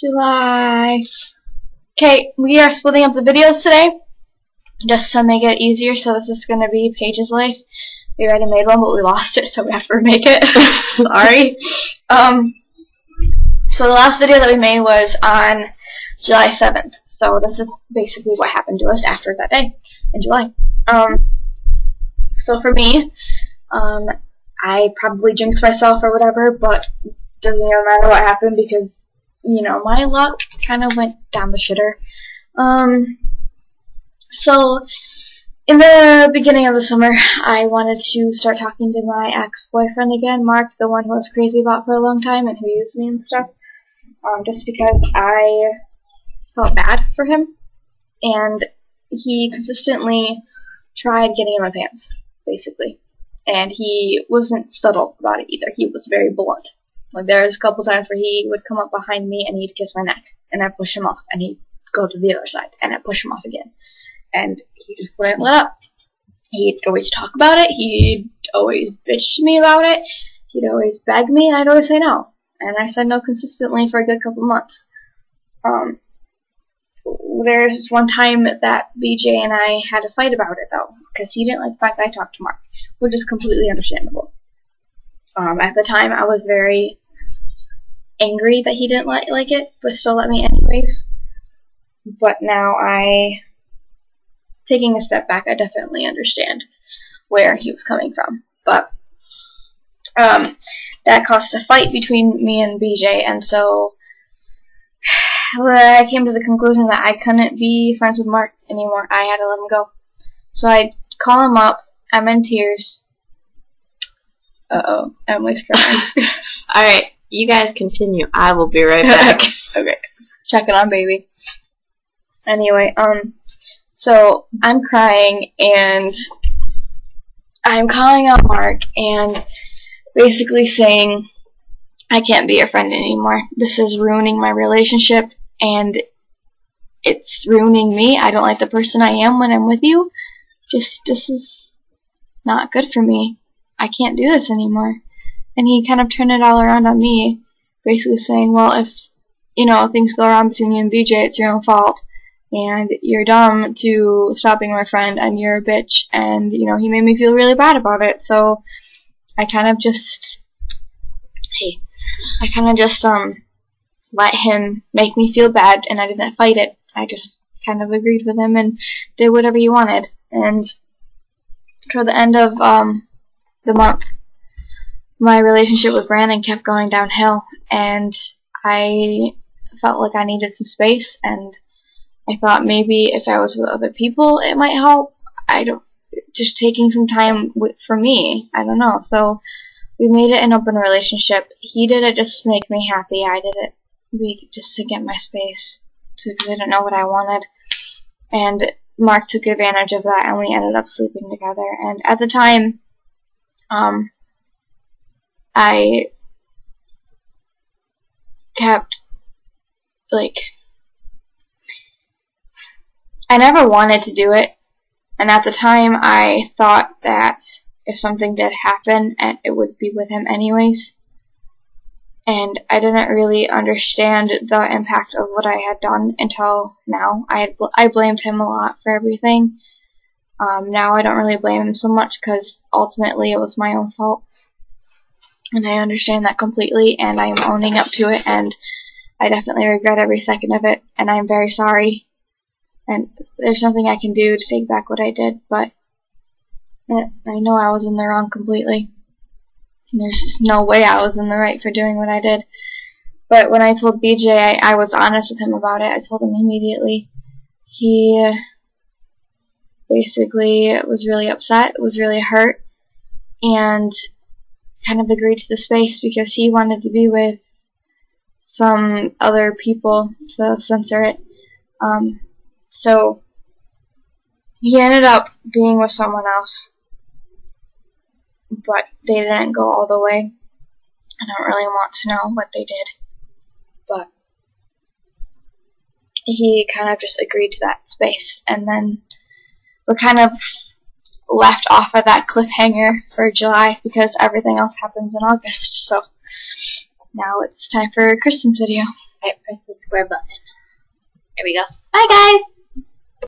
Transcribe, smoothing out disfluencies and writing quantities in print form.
July. Okay, we are splitting up the videos today just to make it easier. So this is going to be Paige's life. We already made one, but we lost it, so we have to remake it. Sorry. So the last video that we made was on July 7th. So this is basically what happened to us after that day in July. So for me, I probably jinxed myself or whatever, but doesn't even matter what happened because, you know, my luck kind of went down the shitter. So in the beginning of the summer, I wanted to start talking to my ex-boyfriend again, Mark, the one who I was crazy about for a long time and who used me and stuff, just because I felt bad for him, and he consistently tried getting in my pants, basically, and he wasn't subtle about it either. He was very blunt. Like, there was a couple times where he would come up behind me and he'd kiss my neck, and I'd push him off, and he'd go to the other side, and I'd push him off again, and he just wouldn't let up. He'd always talk about it, he'd always bitch to me about it, he'd always beg me, and I'd always say no, and I said no consistently for a good couple months. There's one time that BJ and I had a fight about it, though, because he didn't like the fact that I talked to Mark, which is completely understandable. At the time, I was very angry that he didn't like it, but still let me anyways. But now taking a step back, I definitely understand where he was coming from. But that caused a fight between me and BJ, and so I came to the conclusion that I couldn't be friends with Mark anymore. I had to let him go. So I'd call him up. I'm in tears. Uh-oh, Emily's crying. Alright, you guys continue. I will be right back. Okay. Checking on baby. Anyway, so I'm crying, and I'm calling out Mark, and basically saying, I can't be your friend anymore. This is ruining my relationship, and it's ruining me. I don't like the person I am when I'm with you. This is not good for me. I can't do this anymore. And he kind of turned it all around on me, basically saying, well, if, you know, things go wrong between you and BJ, it's your own fault, and you're dumb to stop being my friend, and you're a bitch, and, you know, he made me feel really bad about it, so I kind of just let him make me feel bad, and I didn't fight it. I just kind of agreed with him and did whatever he wanted. And toward the end of the month, my relationship with Brandon kept going downhill, and I felt like I needed some space, and I thought maybe if I was with other people it might help. Just taking some time for me, I don't know. So we made it an open relationship. He did it just to make me happy. I did it just to get my space, because I didn't know what I wanted. And Mark took advantage of that, and we ended up sleeping together. And at the time, I kept, I never wanted to do it. And at the time, I thought that if something did happen, it would be with him anyways. And I didn't really understand the impact of what I had done until now. I blamed him a lot for everything. Now I don't really blame him so much, because ultimately it was my own fault. And I understand that completely, and I am owning up to it, and I definitely regret every second of it, and I'm very sorry. And there's nothing I can do to take back what I did, but I know I was in the wrong completely. And there's just no way I was in the right for doing what I did. But when I told BJ, I was honest with him about it. I told him immediately. He basically was really upset, was really hurt, and kind of agreed to the space because he wanted to be with some other people, so censor it. So he ended up being with someone else, but they didn't go all the way. I don't really want to know what they did, but he kind of just agreed to that space, and then we're kind of left off of that cliffhanger for July because everything else happens in August. So now it's time for Kristen's video. Alright, press the square. subscribe button. There we go. Bye, guys!